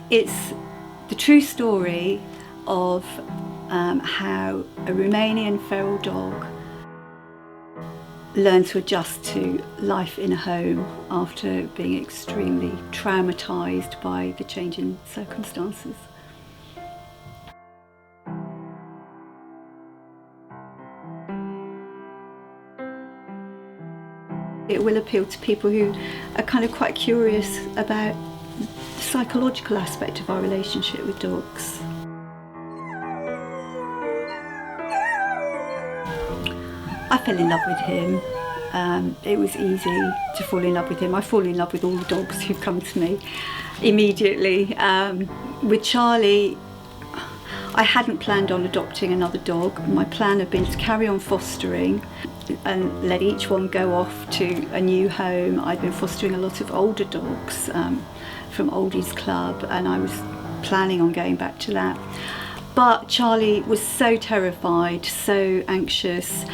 It's the true story of how a Romanian feral dog learned to adjust to life in a home after being extremely traumatised by the change in circumstances. It will appeal to people who are kind of quite curious about the psychological aspect of our relationship with dogs. I fell in love with him. It was easy to fall in love with him. I fall in love with all the dogs who've come to me immediately. With Charlie, I hadn't planned on adopting another dog. My plan had been to carry on fostering and let each one go off to a new home. I'd been fostering a lot of older dogs from Oldies Club, and I was planning on going back to that. But Charlie was so terrified, so anxious,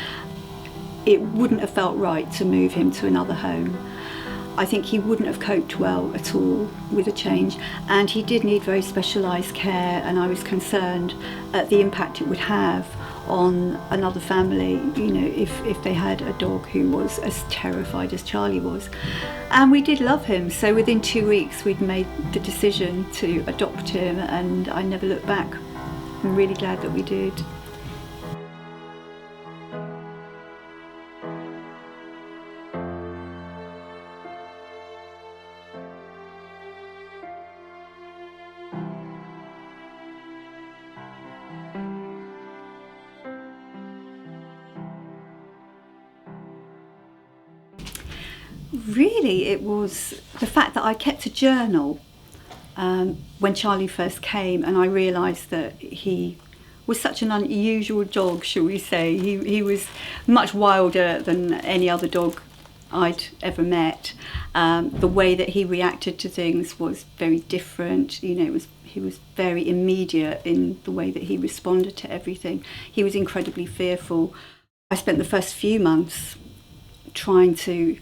it wouldn't have felt right to move him to another home. I think he wouldn't have coped well at all with a change, and he did need very specialised care, and I was concerned at the impact it would have on another family, you know, if they had a dog who was as terrified as Charlie was. And we did love him, so within 2 weeks we'd made the decision to adopt him, and I never looked back. I'm really glad that we did. Really, it was the fact that I kept a journal when Charlie first came, and I realised that he was such an unusual dog, shall we say. He was much wilder than any other dog I'd ever met. The way that he reacted to things was very different. You know, he was very immediate in the way that he responded to everything. He was incredibly fearful. I spent the first few months trying to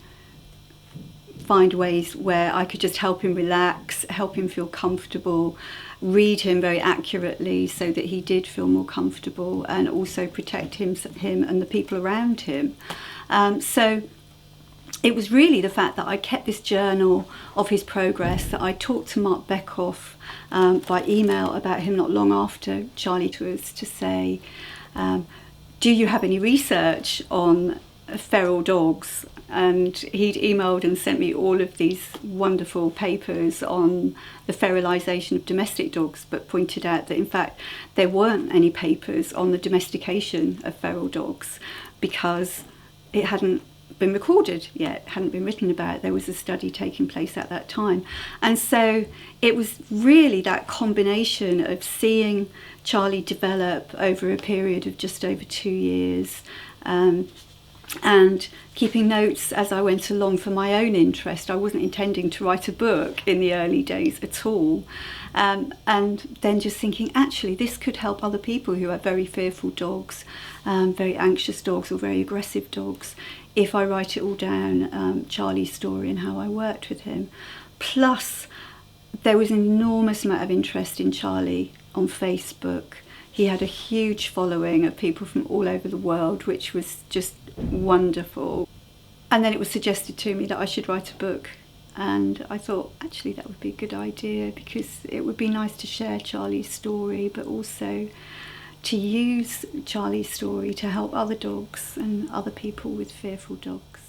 find ways where I could just help him relax, help him feel comfortable, read him very accurately so that he did feel more comfortable, and also protect him and the people around him. So it was really the fact that I kept this journal of his progress, that I talked to Mark Beckhoff by email about him not long after Charlie was to say, do you have any research on feral dogs? And he'd emailed and sent me all of these wonderful papers on the feralisation of domestic dogs, but pointed out that in fact there weren't any papers on the domestication of feral dogs because it hadn't been recorded yet, hadn't been written about. There was a study taking place at that time. And so it was really that combination of seeing Charlie develop over a period of just over 2 years, and keeping notes as I went along for my own interest. I wasn't intending to write a book in the early days at all. And then just thinking, actually, this could help other people who have very fearful dogs, very anxious dogs or very aggressive dogs, if I write it all down, Charlie's story and how I worked with him. Plus, there was an enormous amount of interest in Charlie on Facebook. He had a huge following of people from all over the world, which was just wonderful. And then it was suggested to me that I should write a book, and I thought actually that would be a good idea, because it would be nice to share Charlie's story, but also to use Charlie's story to help other dogs and other people with fearful dogs.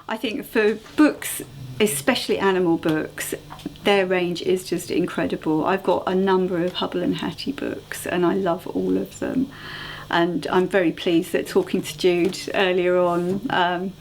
I think for books, especially animal books, their range is just incredible. I've got a number of Hubble and Hattie books, and I love all of them. And I'm very pleased that talking to Jude earlier on,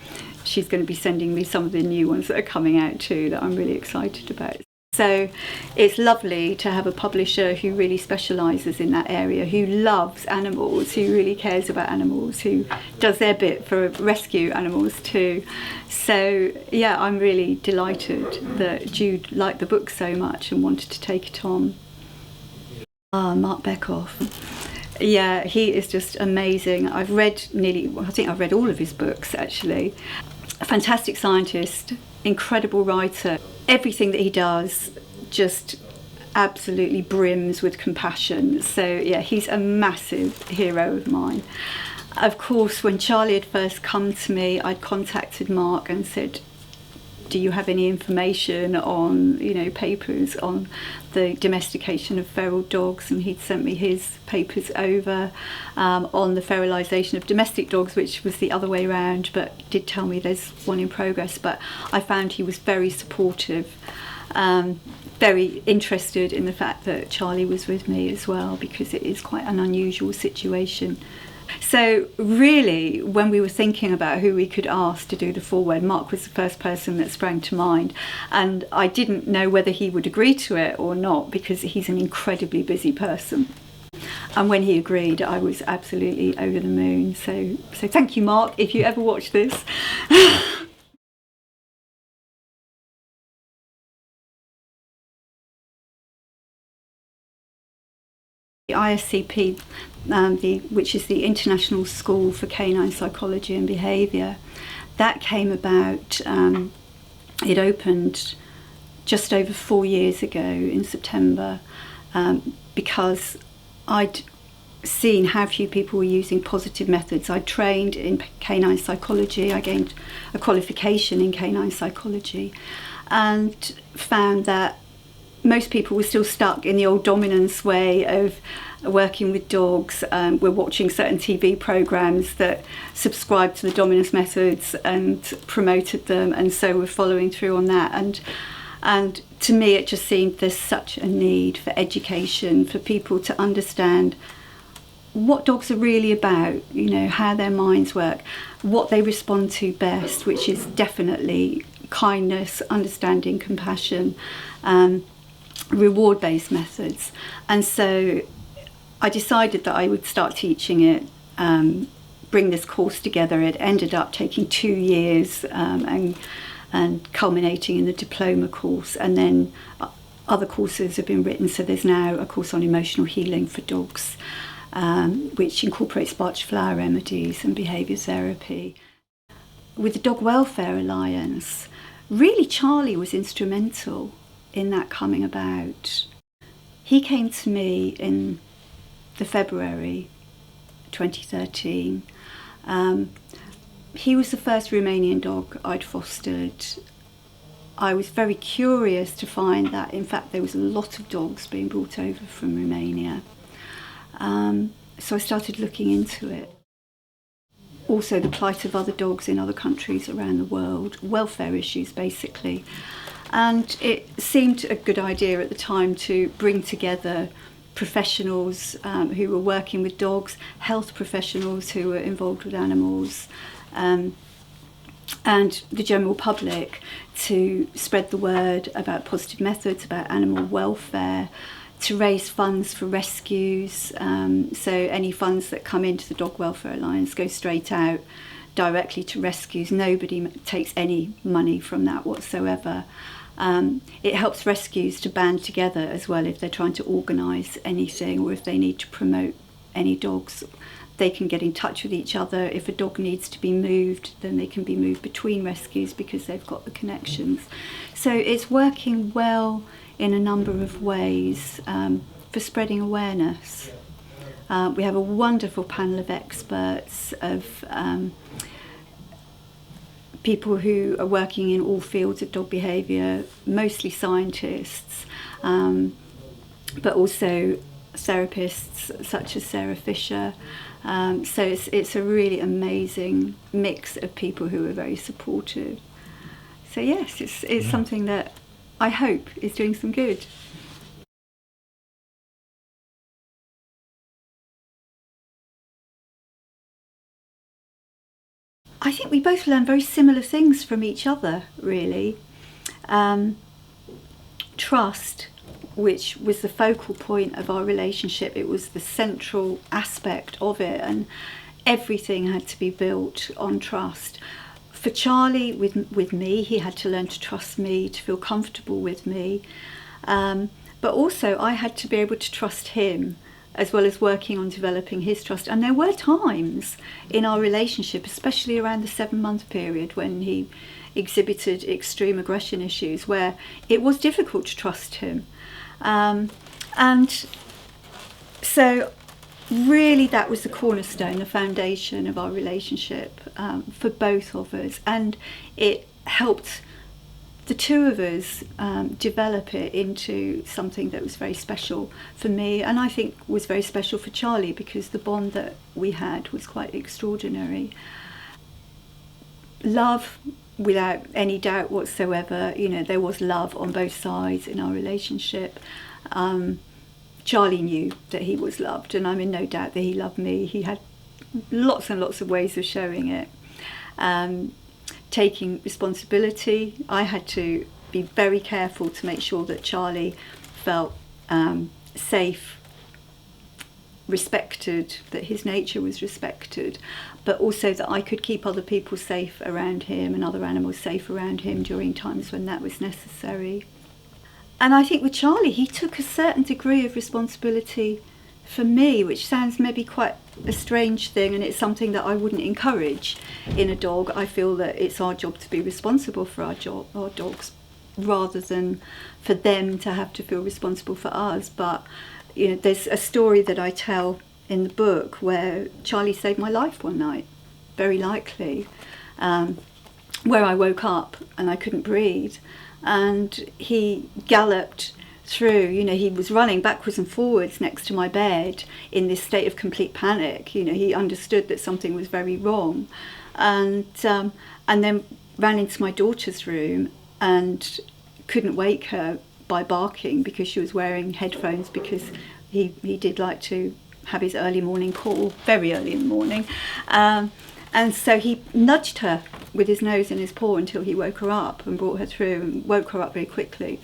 she's going to be sending me some of the new ones that are coming out too, that I'm really excited about. So it's lovely to have a publisher who really specialises in that area, who loves animals, who really cares about animals, who does their bit for rescue animals too. So yeah, I'm really delighted that Jude liked the book so much and wanted to take it on. Mark Beckhoff. Yeah, he is just amazing. I think I've read all of his books actually. A fantastic scientist, incredible writer. Everything that he does just absolutely brims with compassion. So yeah, he's a massive hero of mine. Of course, when Charlie had first come to me, I'd contacted Mark and said, do you have any information on, papers on the domestication of feral dogs? And he'd sent me his papers over on the feralisation of domestic dogs, which was the other way around, but did tell me there's one in progress. But I found he was very supportive, very interested in the fact that Charlie was with me as well, because it is quite an unusual situation. So really, when we were thinking about who we could ask to do the foreword, Mark was the first person that sprang to mind, and I didn't know whether he would agree to it or not, because he's an incredibly busy person. And when he agreed, I was absolutely over the moon. So thank you, Mark, if you ever watch this. The ISCP, which is the International School for Canine Psychology and Behaviour, that came about, it opened just over 4 years ago in September, because I'd seen how few people were using positive methods. I trained in canine psychology, I gained a qualification in canine psychology, and found that most people were still stuck in the old dominance way of working with dogs. We're watching certain TV programs that subscribed to the dominance methods and promoted them, and so we're following through on that. And to me, it just seemed there's such a need for education, for people to understand what dogs are really about, how their minds work, what they respond to best, which is definitely kindness, understanding, compassion, reward-based methods. And so I decided that I would start teaching it, bring this course together. It ended up taking 2 years and culminating in the diploma course, and then other courses have been written. So there's now a course on emotional healing for dogs, which incorporates Bach flower remedies and behaviour therapy. With the Dog Welfare Alliance, really Charlie was instrumental in that coming about. He came to me in the February 2013. He was the first Romanian dog I'd fostered. I was very curious to find that, in fact, there was a lot of dogs being brought over from Romania. So I started looking into it. Also the plight of other dogs in other countries around the world, welfare issues basically. And it seemed a good idea at the time to bring together professionals who were working with dogs, health professionals who were involved with animals, and the general public, to spread the word about positive methods, about animal welfare, to raise funds for rescues. So any funds that come into the Dog Welfare Alliance go straight out directly to rescues. Nobody takes any money from that whatsoever. It helps rescues to band together as well if they're trying to organise anything, or if they need to promote any dogs. They can get in touch with each other. If a dog needs to be moved, then they can be moved between rescues because they've got the connections. So it's working well in a number of ways for spreading awareness. We have a wonderful panel of experts, of people who are working in all fields of dog behaviour, mostly scientists, but also therapists such as Sarah Fisher. So it's a really amazing mix of people who are very supportive. So yes, it's something that I hope is doing some good. I think we both learn very similar things from each other, really. Trust, which was the focal point of our relationship. It was the central aspect of it, and everything had to be built on trust. For Charlie, with me, he had to learn to trust me, to feel comfortable with me. But also I had to be able to trust him as well as working on developing his trust. And there were times in our relationship, especially around the 7-month period when he exhibited extreme aggression issues, where it was difficult to trust him. And so really that was the cornerstone, the foundation of our relationship for both of us. And it helped the two of us develop it into something that was very special for me, and I think was very special for Charlie, because the bond that we had was quite extraordinary. Love, without any doubt whatsoever, there was love on both sides in our relationship. Charlie knew that he was loved, and I'm in no doubt that he loved me. He had lots and lots of ways of showing it. Taking responsibility, I had to be very careful to make sure that Charlie felt safe, respected, that his nature was respected, but also that I could keep other people safe around him and other animals safe around him during times when that was necessary. And I think with Charlie, he took a certain degree of responsibility for me, which sounds maybe quite a strange thing, and it's something that I wouldn't encourage in a dog. I feel that it's our job to be responsible for our dogs, rather than for them to have to feel responsible for us. But there's a story that I tell in the book where Charlie saved my life one night, very likely, where I woke up and I couldn't breathe, and he galloped through. He was running backwards and forwards next to my bed in this state of complete panic. He understood that something was very wrong, and then ran into my daughter's room and couldn't wake her by barking because she was wearing headphones, because he did like to have his early morning call, very early in the morning, and so he nudged her with his nose in his paw until he woke her up and brought her through, and woke her up very quickly.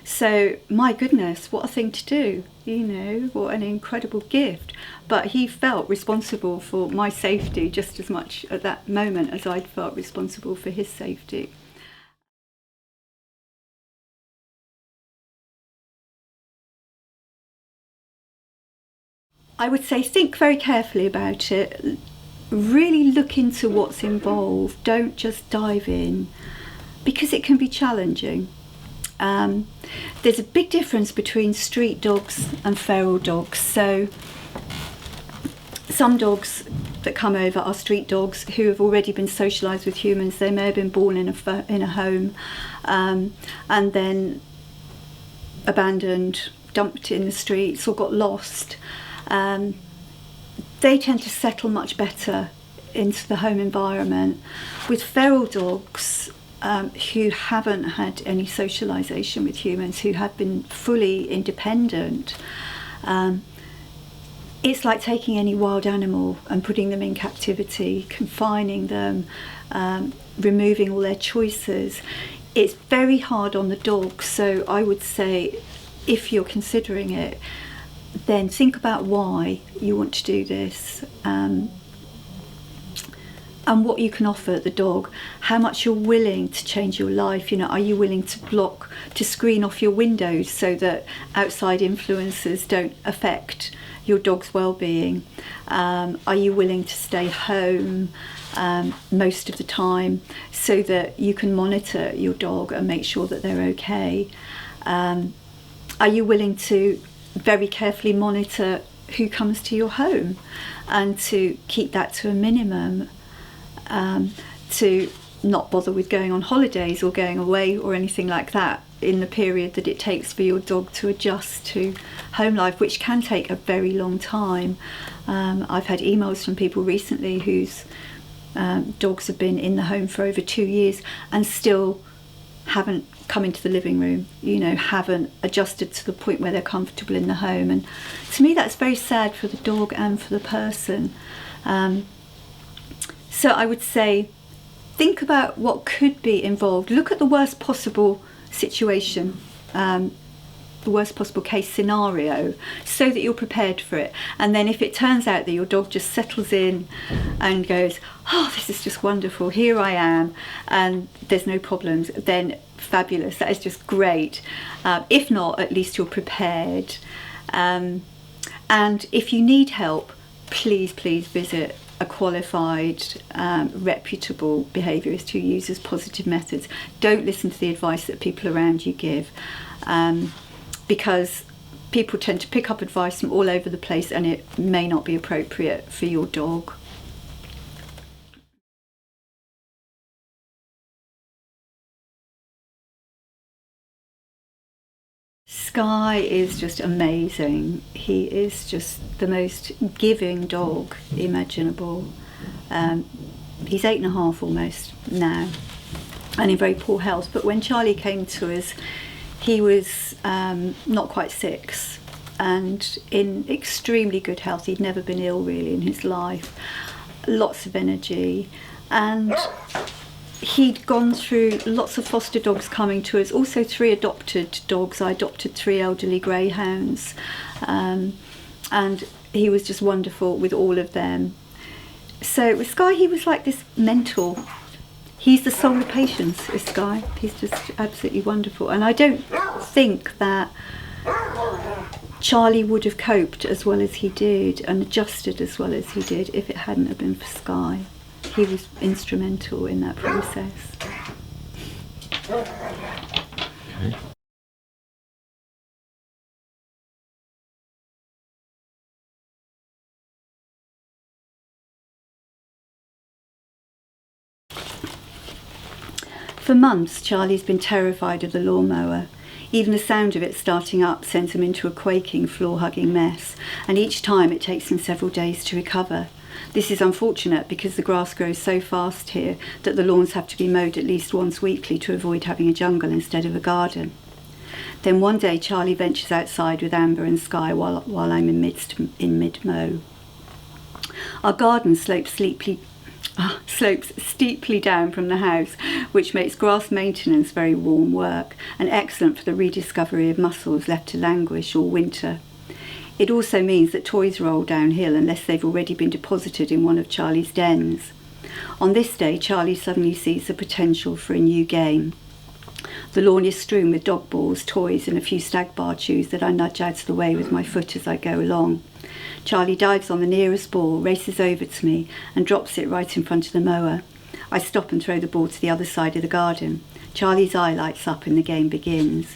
So my goodness, what a thing to do, what an incredible gift. But he felt responsible for my safety just as much at that moment as I'd felt responsible for his safety. I would say think very carefully about it, really look into what's involved, don't just dive in, because it can be challenging. There's a big difference between street dogs and feral dogs. So some dogs that come over are street dogs who have already been socialised with humans. They may have been born in a home and then abandoned, dumped in the streets, or got lost. They tend to settle much better into the home environment. With feral dogs, who haven't had any socialisation with humans, who have been fully independent, it's like taking any wild animal and putting them in captivity, confining them, removing all their choices. It's very hard on the dog. So I would say, if you're considering it, then think about why you want to do this, and what you can offer the dog, how much you're willing to change your life. Are you willing to screen off your windows so that outside influences don't affect your dog's well-being? Are you willing to stay home most of the time so that you can monitor your dog and make sure that they're okay? Are you willing to very carefully monitor who comes to your home and to keep that to a minimum? To not bother with going on holidays or going away or anything like that in the period that it takes for your dog to adjust to home life, which can take a very long time. I've had emails from people recently whose dogs have been in the home for over 2 years and still haven't come into the living room, haven't adjusted to the point where they're comfortable in the home. And to me, that's very sad for the dog and for the person. So I would say, think about what could be involved. Look at the worst possible situation, the worst possible case scenario, so that you're prepared for it. And then if it turns out that your dog just settles in and goes, oh, this is just wonderful, here I am, and there's no problems, then fabulous, that is just great. If not, at least you're prepared. And if you need help, please visit a qualified, reputable behaviourist who uses positive methods. Don't listen to the advice that people around you give, because people tend to pick up advice from all over the place and it may not be appropriate for your dog. Skye is just amazing. He is just the most giving dog imaginable. He's 8.5 almost now, and in very poor health. But when Charlie came to us, he was not quite 6 and in extremely good health. He'd never been ill really in his life. Lots of energy, and he'd gone through lots of foster dogs coming to us, also 3 adopted dogs. I adopted 3 elderly greyhounds, and he was just wonderful with all of them. So with Skye, he was like this mentor. He's the soul of patience, is Skye. He's just absolutely wonderful. And I don't think that Charlie would have coped as well as he did and adjusted as well as he did if it hadn't have been for Skye. He was instrumental in that process. Okay. For months, Charlie's been terrified of the lawnmower. Even the sound of it starting up sends him into a quaking, floor-hugging mess, and each time it takes him several days to recover. This is unfortunate because the grass grows so fast here that the lawns have to be mowed at least once weekly to avoid having a jungle instead of a garden. Then one day Charlie ventures outside with Amber and Skye while I'm in mid-mow. Our garden slopes steeply down from the house, which makes grass maintenance very warm work and excellent for the rediscovery of muscles left to languish all winter. It also means that toys roll downhill unless they've already been deposited in one of Charlie's dens. On this day, Charlie suddenly sees the potential for a new game. The lawn is strewn with dog balls, toys and a few stag bar chews that I nudge out of the way with my foot as I go along. Charlie dives on the nearest ball, races over to me and drops it right in front of the mower. I stop and throw the ball to the other side of the garden. Charlie's eye lights up and the game begins.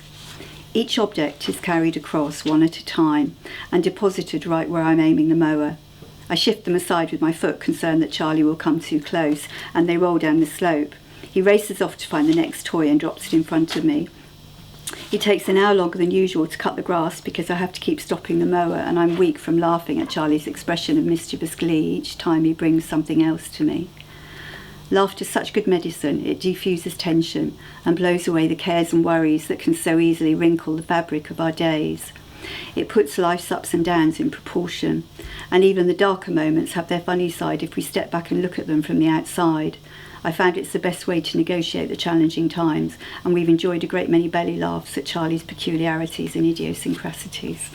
Each object is carried across one at a time and deposited right where I'm aiming the mower. I shift them aside with my foot, concerned that Charlie will come too close, and they roll down the slope. He races off to find the next toy and drops it in front of me. It takes an hour longer than usual to cut the grass because I have to keep stopping the mower, and I'm weak from laughing at Charlie's expression of mischievous glee each time he brings something else to me. Laughter's such good medicine. It diffuses tension and blows away the cares and worries that can so easily wrinkle the fabric of our days. It puts life's ups and downs in proportion, and even the darker moments have their funny side if we step back and look at them from the outside. I found it's the best way to negotiate the challenging times, and we've enjoyed a great many belly laughs at Charlie's peculiarities and idiosyncrasies.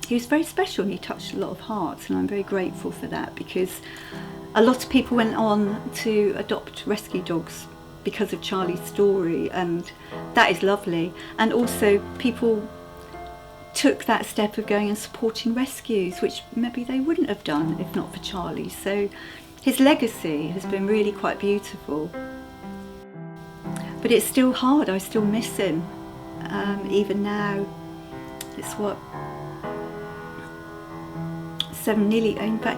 He was very special and he touched a lot of hearts, and I'm very grateful for that, because a lot of people went on to adopt rescue dogs because of Charlie's story, and that is lovely. And also people took that step of going and supporting rescues, which maybe they wouldn't have done if not for Charlie. So his legacy has been really quite beautiful. But it's still hard, I still miss him. Even now, it's what,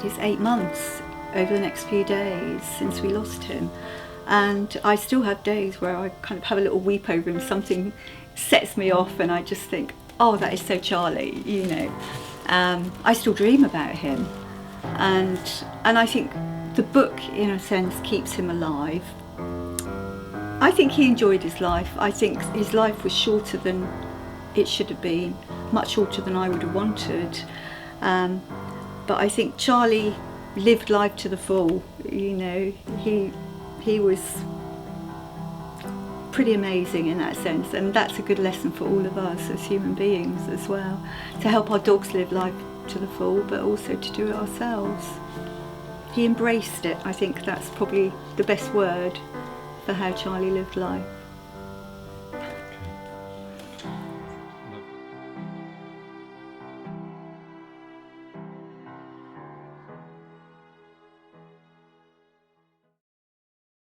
it's 8 months over the next few days since we lost him. And I still have days where I kind of have a little weep over him, something sets me off and I just think, oh, that is so Charlie, you know. I still dream about him. And I think the book, in a sense, keeps him alive. I think he enjoyed his life. I think his life was shorter than it should have been, much shorter than I would have wanted. But I think Charlie lived life to the full, you know. He was pretty amazing in that sense, and that's a good lesson for all of us as human beings as well, to help our dogs live life to the full, but also to do it ourselves. He embraced it. I think that's probably the best word for how Charlie lived life.